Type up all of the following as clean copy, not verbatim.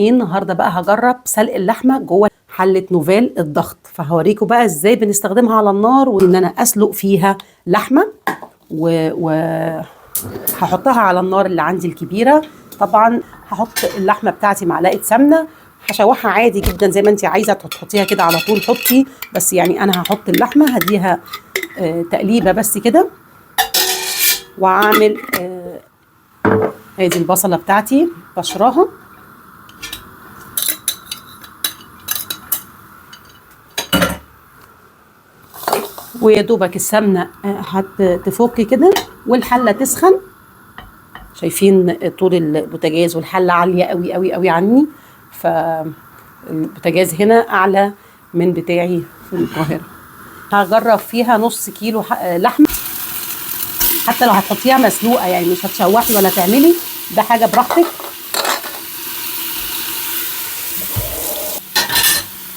ايه النهارده بقى هجرب سلق اللحمه جوه حله نوفيل الضغط، فهوريكم بقى ازاي بنستخدمها على النار وان انا اسلق فيها لحمه هحطها على النار اللي عندي الكبيره. طبعا هحط اللحمه بتاعتي معلقه سمنه، هشوحها عادي جدا زي ما انت عايزه تحطيها كده على طول حطي، بس يعني انا هحط اللحمه هديها تقليبه بس كده، واعمل ادي البصله بتاعتي بشراها ويا دوبك السمنه هتفك كده والحله تسخن. شايفين طول البوتاجاز والحله عاليه قوي قوي قوي عني، فالبوتاجاز هنا اعلى من بتاعي في القاهره. هجرب فيها نص كيلو لحمه، حتى لو هتحطيها مسلوقه يعني مش هتشوحي ولا تعملي، ده حاجه براحتك.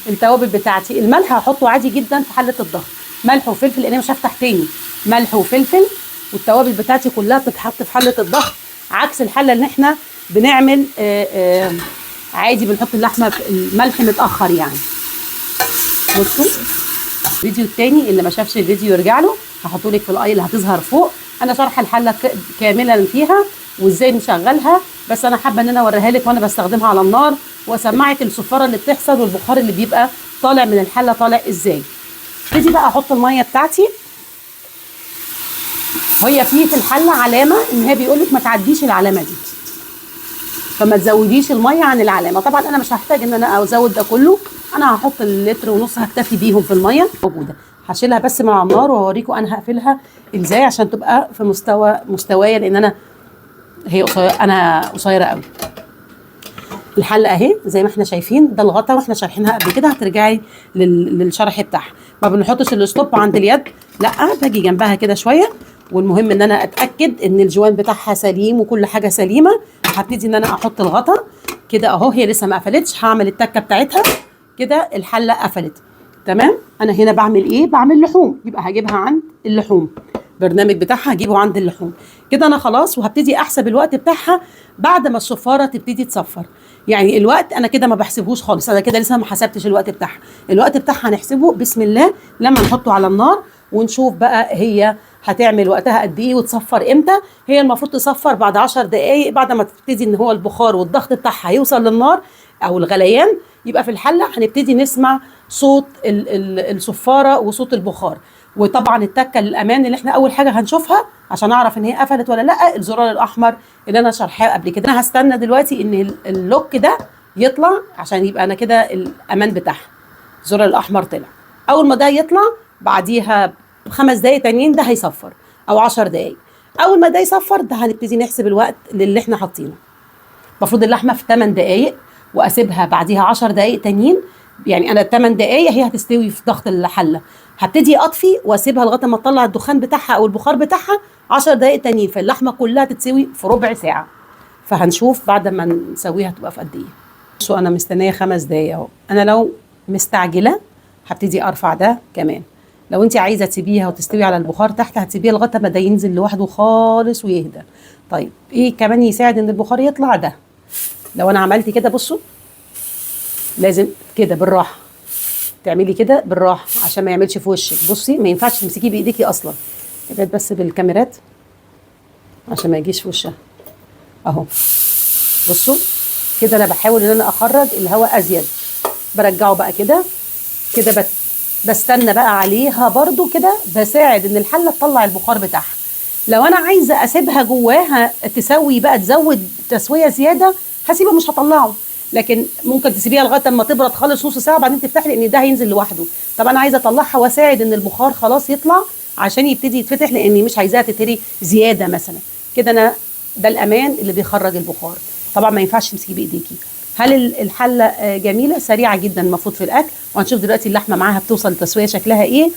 التوابل بتاعتي الملح هحطه عادي جدا في حله الضغط، ملح وفلفل لان انا مش هفتح تاني، ملح وفلفل، والتوابل بتاعتي كلها بتتحط في حله الضغط، عكس الحله اللي احنا بنعمل عادي بنحط اللحمه الملح متاخر يعني. بصوا الفيديو التاني اللي ما شافش الفيديو يرجع له، هحطه لك في الاي اللي هتظهر فوق، انا شارحه الحله كاملا فيها وازاي نشغلها، بس انا حابه ان انا اوريها لك وانا بستخدمها على النار واسمعك الصفاره اللي بتحصل والبخار اللي بيبقى طالع من الحله طالع ازاي. ابتدي بقى احط الميه بتاعتي، هي في الحله علامه ان هي بيقول لك ما تعديش العلامه دي، فما تزوديش الميه عن العلامه. طبعا انا مش هحتاج ان انا ازود ده كله، انا هحط اللتر ونص هكتفي بيهم في الميه موجوده. هشيلها بس مع النار وهوريكم انا هقفلها ازاي عشان تبقى في مستوايا، لان هي انا قصيره قوي. الحله اهي زي ما احنا شايفين، ده الغطا واحنا شارحينها قبل كده، هترجعي للشرح بتاعها. ما بنحطش الستوب عند اليد، لا باجي جنبها كده شويه، والمهم ان انا اتاكد ان الجوان بتاعها سليم وكل حاجه سليمه. هبتدي ان انا احط الغطا كده اهو، هي لسه ما قفلتش، هعمل التكه بتاعتها كده الحله قفلت تمام. انا هنا بعمل ايه؟ بعمل لحوم، يبقى هجيبها عند اللحوم، برنامج بتاعها هجيبه عند اللحوم كده. انا خلاص وهبتدي احسب الوقت بتاعها بعد ما الصفاره تبتدي تصفر، يعني الوقت انا كده ما بحسبهوش خالص، انا كده لسه ما حسبتش الوقت بتاعها. الوقت بتاعها هنحسبه بسم الله لما نحطه على النار ونشوف بقى هي هتعمل وقتها قد ايه وتصفر امتى. هي المفروض تصفر بعد 10 دقائق بعد ما تبتدي ان هو البخار والضغط بتاعها يوصل للنار او الغليان، يبقى في الحله هنبتدي نسمع صوت الصفاره وصوت البخار. وطبعا التكه للامان اللي احنا اول حاجه هنشوفها عشان اعرف ان هي قفلت ولا لا، الزرار الاحمر اللي انا شرحاه قبل كده. انا هستنى دلوقتي ان اللوك ده يطلع عشان يبقى انا كده الامان بتاعها، الزرار الاحمر طلع. اول ما ده يطلع بعديها 5 دقايق تانيين ده هيصفر او 10 دقايق. اول ما ده يصفر ده هنبتدي نحسب الوقت اللي احنا حاطينه. المفروض اللحمه في 8 دقايق واسيبها بعديها 10 دقايق تانيين، يعني انا 8 دقايق هي هتستوي في ضغط الحله، هبتدي اطفي واسيبها لغايه ما تطلع الدخان بتاعها او البخار بتاعها 10 دقايق تانيين، فاللحمه كلها تتسوي في ربع ساعه. فهنشوف بعد ما نسويها تبقى في قد ايه. شو انا مستنيه 5 دقايق اهو. انا لو مستعجله هبتدي ارفع ده كمان، لو انت عايزه تسيبيها وتستوي على البخار تحت هتسيبيها لغايه ما ده ينزل لوحده خالص ويهدى. طيب ايه كمان يساعد ان البخار يطلع؟ ده لو انا عملت كده بصوا لازم كده بالراحه تعملي كده بالراحه عشان ما يعملش في وشك. بصي ما ينفعش تمسكيه بايديكي اصلا، ابعد بس بالكاميرات عشان ما يجيش في وشها اهو. بصوا كده انا بحاول ان انا اخرج الهواء ازيد، برجعه بقى كده كده بستنى بقى عليها برضو كده، بساعد ان الحله تطلع البخار بتاعها. لو انا عايزه اسيبها جواها تسوي بقى تزود تسويه زياده هسيبها مش هطلعه، لكن ممكن تسيبيها لغايه اما تبرد خالص نص ساعه بعدين تفتحي لان ده هينزل لوحده. طب انا عايزه اطلعها واساعد ان البخار خلاص يطلع عشان يبتدي يتفتح، لاني مش عايزاها تتهري زياده مثلا كده. انا ده الامان اللي بيخرج البخار. طبعا ما ينفعش تمسكيه بايديكي. هل الحله جميله سريعه جدا المفروض في الاكل، وهنشوف دلوقتي اللحمه معاها بتوصل لتسويه شكلها ايه.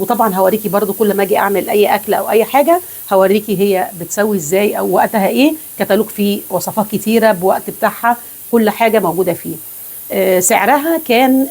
وطبعا هوريكي برضو كل ما اجي اعمل اي اكل او اي حاجه هوريكي هي بتسوي ازاي او وقتها ايه. كتالوج فيه وصفات كتيره بوقت بتاعها، كل حاجه موجوده فيه. سعرها كان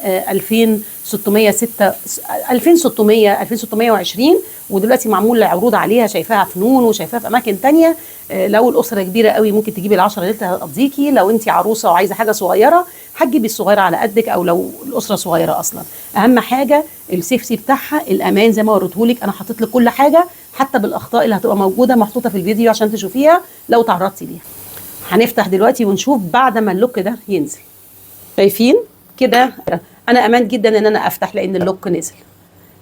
2620، ودلوقتي معمول عروض عليها، شايفاها في نون وشايفاها في اماكن تانية. لو الاسره كبيره قوي ممكن تجيبي ال10 لتر هتقضيكي. لو انت عروسه وعايزه حاجه صغيره هتجيبي الصغيره على قدك، او لو الاسره صغيره اصلا. اهم حاجه السيفتي بتاعها، الامان زي ما وريتهولك. انا حطيت لك كل حاجه حتى بالاخطاء اللي هتبقى موجوده محطوطه في الفيديو عشان تشوفيها لو تعرضتي ليها. هنفتح دلوقتي ونشوف بعد ما اللوك ده ينزل. شايفين كده؟ انا امان جدا ان انا افتح لان اللوك نزل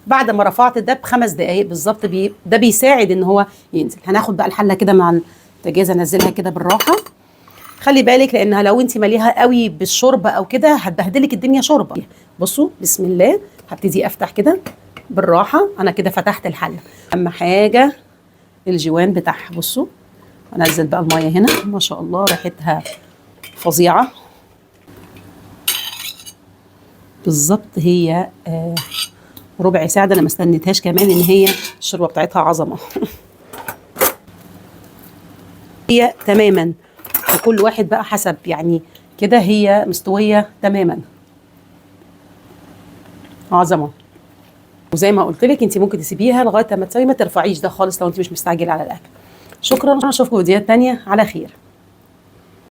بعد ما رفعت ده ب5 دقايق بالظبط. ده بيساعد ان هو ينزل. هناخد بقى الحله كده مع البوتاجاز، انزلها كده بالراحه. خلي بالك لانها لو انت ماليها قوي بالشوربه او كده هتبهدلك الدنيا شوربه. بصوا بسم الله، هبتدي افتح كده بالراحه. انا كده فتحت الحله. اهم حاجه الجوان بتاعها. بصوا انزل بقى الميه هنا، ما شاء الله ريحتها فظيعه بالظبط. هي ربع ساعه، انا ما استنيتهاش كمان، ان هي الشوربه بتاعتها عظمه. هي تماما، وكل واحد بقى حسب يعني كده. هي مستويه تماما عظمه. وزي ما قلت لك انت ممكن تسيبيها لغايه ما تسوي، ما ترفعيش ده خالص لو انت مش مستعجله على الاكل. شكرا، اشوفكم فيديوهات تانيه على خير.